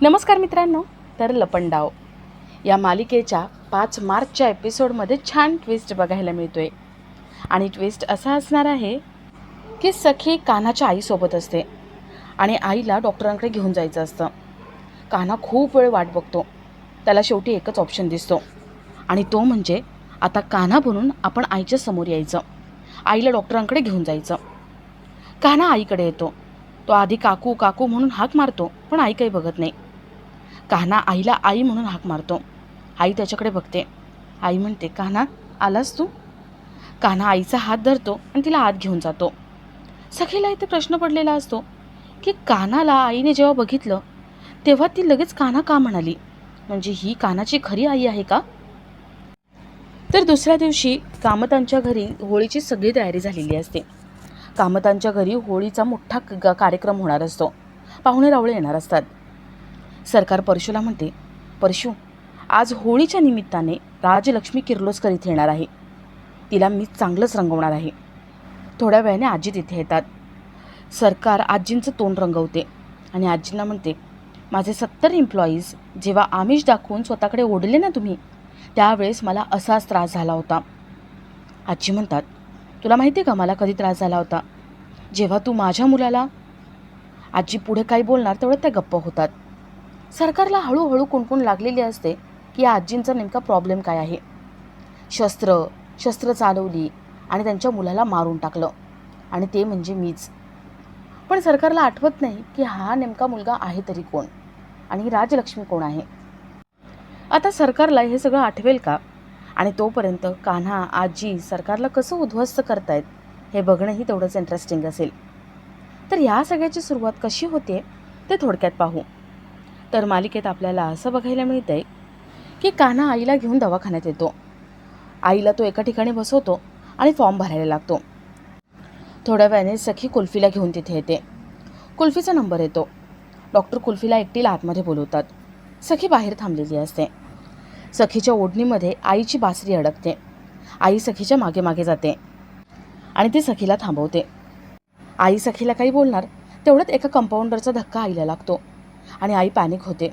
नमस्कार मित्रांनो. तर लपंडाव या मालिकेच्या 5 मार्चच्या एपिसोडमध्ये छान ट्विस्ट बघायला मिळतोय. आणि ट्विस्ट असा असणार आहे की सखी कान्हाच्या आईसोबत असते आणि आईला डॉक्टरांकडे घेऊन जायचं असतं. कान्हा खूप वेळ वाट बघतो. त्याला शेवटी एकच ऑप्शन दिसतो आणि तो म्हणजे आता कान्हा बनून आपण आईच्या समोर यायचं, आईला डॉक्टरांकडे घेऊन जायचं. कान्हा आईकडे येतो. तो आधी काकू काकू म्हणून हाक मारतो, पण आई काही बघत नाही. कान्हा आईला आई म्हणून हाक मारतो. आई त्याच्याकडे बघते. आई म्हणते, कान्हा आलास तू? कान्हा आईचा हात धरतो आणि तिला आत घेऊन जातो. सखीला इथे प्रश्न पडलेला असतो की कान्हाला आईने जेव्हा बघितलं तेव्हा ती लगेच कान्हा का म्हणाली, म्हणजे ही कान्हाची खरी आई आहे का? तर दुसऱ्या दिवशी कामतांच्या घरी होळीची सगळी तयारी झालेली असते. कामतांच्या घरी होळीचा मोठा कार्यक्रम होणार असतो. पाहुणे रावळे येणार असतात. सरकार परशूला म्हणते, परशू, आज होळीच्या निमित्ताने राजलक्ष्मी किर्लोस्कर इथे येणार आहे. तिला मी चांगलंच रंगवणार आहे. थोड्या वेळाने आजी तिथे येतात. सरकार आजींचं तोंड रंगवते आणि आजींना म्हणते, माझे 70 एम्प्लॉईज जेव्हा आमिष दाखवून स्वतःकडे ओढले ना तुम्ही, त्यावेळेस मला असाच त्रास झाला होता. आजी म्हणतात, तुला माहिती आहे का मला कधी त्रास झाला होता? जेव्हा तू माझ्या मुलाला. आजी पुढे काय बोलणार तेवढं त्या गप्प होतात. सरकारला हळूहळू कुणकुण लागलेली असते की या आजींचा नेमका प्रॉब्लेम काय आहे. शस्त्र चालवली आणि त्यांच्या मुलाला मारून टाकलं, आणि ते म्हणजे मीच. पण सरकारला आठवत नाही की हा नेमका मुलगा आहे तरी कोण आणि राजलक्ष्मी कोण आहे. आता सरकारला हे सगळं आठवेल का? आणि तोपर्यंत कान्हा आजी सरकारला कसं उद्ध्वस्त करतायत हे बघणंही तेवढंच इंटरेस्टिंग असेल. तर या सगळ्याची सुरुवात कशी होते ते थोडक्यात पाहू. तर मालिकेत आपल्याला असं बघायला मिळतंय की कान्हा आईला घेऊन दवाखान्यात येतो. आईला तो एका ठिकाणी बसवतो आणि फॉर्म भरायला लागतो. थोड्या वेळाने सखी कुल्फीला घेऊन तिथे येते. कुल्फीचा नंबर येतो. डॉक्टर कुल्फीला एकटीला आतमध्ये बोलवतात. सखी बाहेर थांबलेली असते. सखीच्या ओढणीमध्ये आईची बासरी अडकते. आई सखीच्या मागे मागे जाते आणि ती सखीला थांबवते. आई सखीला काही बोलणार तेवढ्यात एका कंपाऊंडरचा धक्का आईला लागतो आणि आई पॅनिक होते.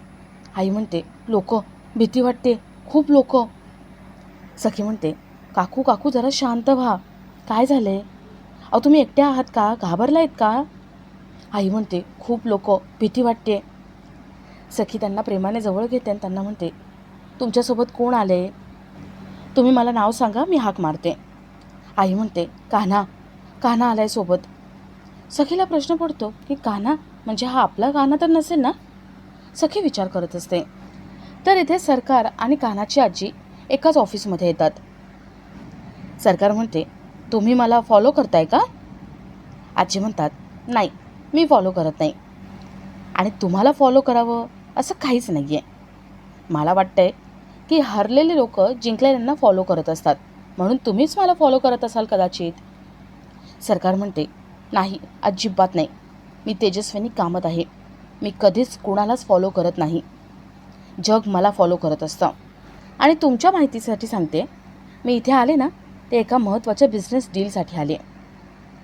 आई म्हणते, लोक, भीती वाटते, खूप लोक. सखी म्हणते, काकू काकू जरा शांत व्हा, काय झालंय? अहो तुम्ही एकट्या आहात का? घाबरलायत का? आई म्हणते, खूप लोक, भीती वाटते. सखी त्यांना प्रेमाने जवळ घेते आणि त्यांना म्हणते, तुमच्यासोबत कोण आले? तुम्ही मला नाव सांगा, मी हाक मारते. आई म्हणते, कान्हा. कान्हा आलाय सोबत. सखीला प्रश्न पडतो की कान्हा म्हणजे हा आपला कान्हा तर नसेल ना? सखी विचार करत असते. तर इथे सरकार आणि कान्हाची आजी एकाच ऑफिसमध्ये येतात. सरकार म्हणते, तुम्ही मला फॉलो करताय का? आजी म्हणतात, नाही, मी फॉलो करत नाही. आणि तुम्हाला फॉलो करावं असं काहीच नाही आहे. मला वाटतंय की हरलेले लोक जिंकलेल्यांना फॉलो करत असतात, म्हणून तुम्हीच मला फॉलो करत असाल कदाचित. सरकार म्हणते, नाही, अजिबात नाही. मी तेजस्विनी कामत आहे. मी कधीच कुणालाच फॉलो करत नाही. जग मला फॉलो करत असतं. आणि तुमच्या माहितीसाठी सांगते, मी इथे आले ना ते एका महत्त्वाच्या बिझनेस डीलसाठी आले.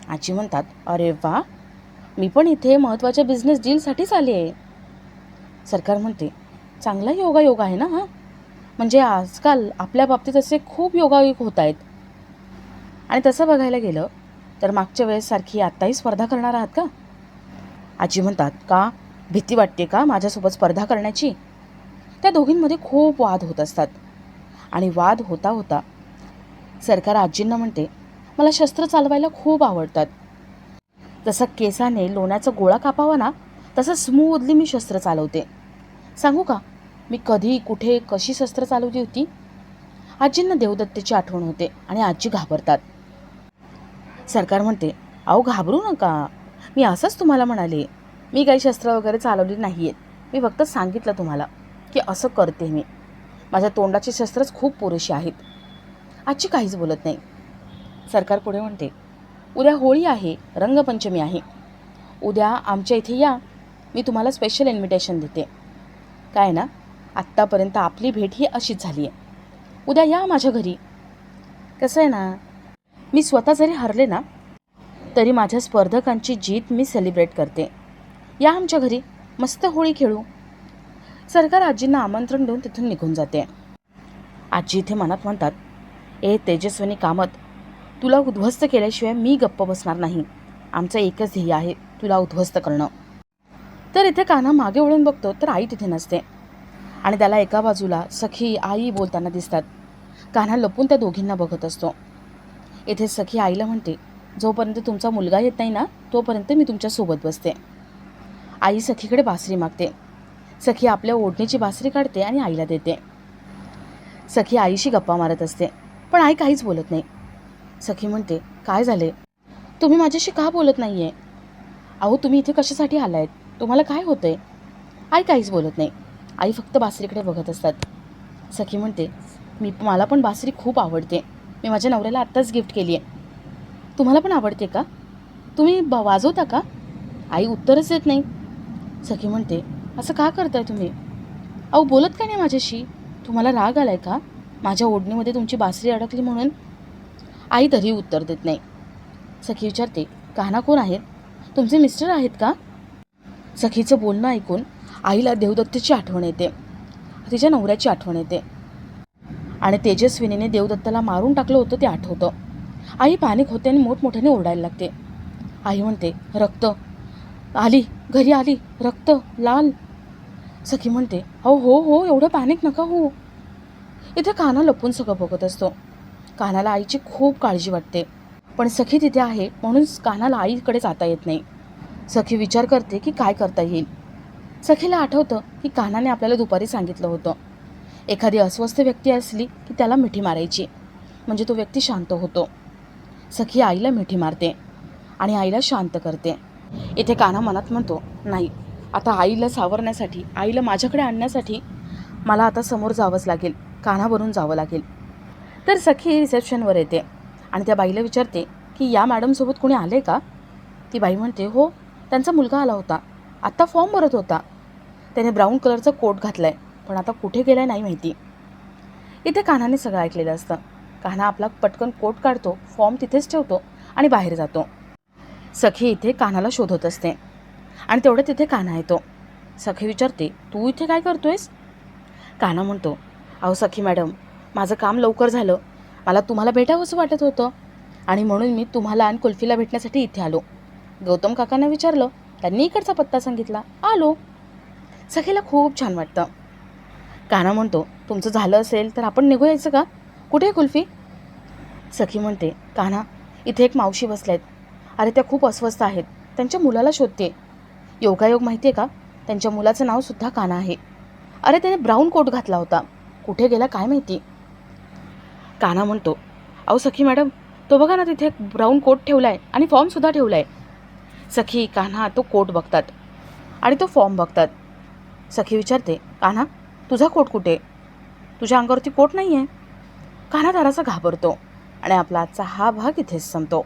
आजी म्हणतात, अरे वा, मी पण इथे महत्त्वाच्या बिझनेस डीलसाठीच आले आहे. सरकार म्हणते, चांगला योगायोग आहे ना हा. म्हणजे आजकाल आपल्या बाबतीत असे खूप योगायोग होत आहेत. आणि तसं बघायला गेलं तर मागच्या वेळेससारखी आत्ताही स्पर्धा करणार आहात का? आजी म्हणतात, का? भीती वाटते का माझ्यासोबत स्पर्धा करण्याची? त्या दोघींमध्ये खूप वाद होत असतात. आणि वाद होता होता सरकार आजींना म्हणते, मला शस्त्र चालवायला खूप आवडतात. जसं केसाने लोण्याचा गोळा कापावा ना, तसं स्मूथली मी शस्त्र चालवते. सांगू का मी कधी, कुठे, कशी शस्त्र चालवली होती? आजींना देवदत्तेची आठवण होते आणि आजी घाबरतात. सरकार म्हणते, अहो घाबरू नका, मी असंच तुम्हाला म्हणाले. मी काही शस्त्र वगैरे चालवली नाही आहेत. मी फक्त सांगितलं तुम्हाला की असं करते मी. माझ्या तोंडाची शस्त्रच खूप पुरेशी आहेत. आजी काहीच बोलत नाही. सरकार पुढे म्हणते, उद्या होळी आहे, रंगपंचमी आहे. उद्या आमच्या इथे या, मी तुम्हाला स्पेशल इन्व्हिटेशन देते. काय ना, आत्तापर्यंत आपली भेट ही अशीच झाली आहे. उद्या या माझ्या घरी. कसं आहे ना, मी स्वतः जरी हरले ना तरी माझ्या स्पर्धकांची जीत मी सेलिब्रेट करते. या आमच्या घरी, मस्त होळी खेळू. सरकार आजींना आमंत्रण देऊन तिथून निघून जाते. आजी इथे मनात म्हणतात, ए तेजस्विनी कामत, तुला उद्ध्वस्त केल्याशिवाय मी गप्प बसणार नाही. आमचं एकच ध्येय आहे, तुला उद्ध्वस्त करणं. तर इथे कान्हा मागे वळून बघतो तर आई तिथे नसते आणि त्याला एका बाजूला सखी आई बोलताना दिसतात. कान्हा लपून त्या दोघींना बघत असतो. इथे सखी आईला म्हणते, जोपर्यंत तुमचा मुलगा येत नाही ना तोपर्यंत मी तुमच्या सोबत बसते. आई सखीकडे बासरी मागते. सखी आपल्या ओढणीची बासरी काढते आणि आईला देते. सखी आईशी गप्पा मारत असते पण आई काहीच बोलत नाही. सखी म्हणते, काय झाले, तुम्ही माझ्याशी का बोलत नाही आहे? अहो तुम्ही इथे कशासाठी आलायत, तुम्हाला काय होतंय? आई काहीच बोलत नाही. आई फक्त बासरीकडे बघत असतात. सखी म्हणते, मला पण बासरी खूप आवडते. मी माझ्या नवऱ्याला आत्ताच गिफ्ट केली आहे. तुम्हाला पण आवडते का? तुम्ही वाजवता का? आई उत्तरच देत नाही. सखी म्हणते, असं का करताय तुम्ही? अहो बोलत काय नाही माझ्याशी? तुम्हाला राग आलाय का माझ्या ओढणीमध्ये तुमची बासरी अडकली म्हणून? आई तरी उत्तर देत नाही. सखी विचारते, कान्हा कोण आहेत? तुमचे मिस्टर आहेत का? सखीचं बोलणं ऐकून आईला देवदत्तची आठवण येते, तिच्या नवऱ्याची आठवण येते आणि तेजस्विनीने देवदत्ताला मारून टाकलं होतं ते आठवतं. आई पॅनिक होते आणि मोठमोठ्याने ओरडायला लागते. आई म्हणते, रक्त आली, घरी आली, रक्त लाल. सखी म्हणते, हो हो हो, एवढं पॅनिक नका हो. इथे कान्हा लपून सगळं बघत असतो. कान्हाला आईची खूप काळजी वाटते पण सखी तिथे आहे म्हणून कान्हाला आईकडे जाता येत नाही. सखी विचार करते की काय करता येईल. सखीला आठवतं की कान्हाने आपल्याला दुपारी सांगितलं होतं, एखादी अस्वस्थ व्यक्ती असली की त्याला मिठी मारायची म्हणजे तो व्यक्ती शांत होतो. सखी आईला मिठी मारते आणि आईला शांत करते. इथे कान्हा मनात म्हणतो, नाही आता आईला सावरण्यासाठी, आईला माझ्याकडे आणण्यासाठी मला आता समोर जावंच लागेल, कान्हा बनून जावं लागेल. तर सखी रिसेप्शनवर येते आणि त्या बाईला विचारते की या मॅडमसोबत कोणी आले का? ती बाई म्हणते, हो त्यांचा मुलगा आला होता, आत्ता फॉर्म भरत होता. त्याने ब्राऊन कलरचा कोट घातला आहे पण आता कुठे गेला आहे नाही माहिती. इथे कान्हाने सगळं ऐकलेलं असतं. कान्हा आपला पटकन कोट काढतो, फॉर्म तिथेच ठेवतो आणि बाहेर जातो. सखी इथे कान्हाला शोधत असते आणि तेवढं तिथे कान्हा येतो. सखी विचारते, तू इथे काय करतोयस? कान्हा म्हणतो, अहो सखी मॅडम, माझं काम लवकर झालं, मला तुम्हाला भेटावंसं वाटत होतं आणि म्हणून मी तुम्हाला आणि कुल्फीला भेटण्यासाठी इथे आलो. गौतम काकांना विचारलं, त्यांनी इकडचा पत्ता सांगितला, आलो. सखीला खूप छान वाटतं. कान्हा म्हणतो, तुमचं झालं असेल तर आपण निघू यायचं का? कुठे आहे कुल्फी? सखी म्हणते, कान्हा इथे एक मावशी बसल्यात, अरे त्या खूप अस्वस्थ आहेत, त्यांच्या मुलाला शोधते. योगायोग माहिती आहे का, त्यांच्या मुलाचं नावसुद्धा कान्हा आहे. अरे त्याने ब्राऊन कोट घातला होता, कुठे गेला काय माहिती. कान्हा म्हणतो, अहो सखी मॅडम, तो बघा ना तिथे एक ब्राऊन कोट ठेवला आहे आणि फॉर्मसुद्धा ठेवला आहे. सखी कान्हा तो कोट बघतात आणि तो फॉर्म बघतात. सखी विचारते, कान्हा तुझा कोट कुठे? तुझ्या अंगावरती कोट नाही आहे. कान्हा जरासा घाबरतो आणि आपला आजचा हा भाग इथेच संपतो.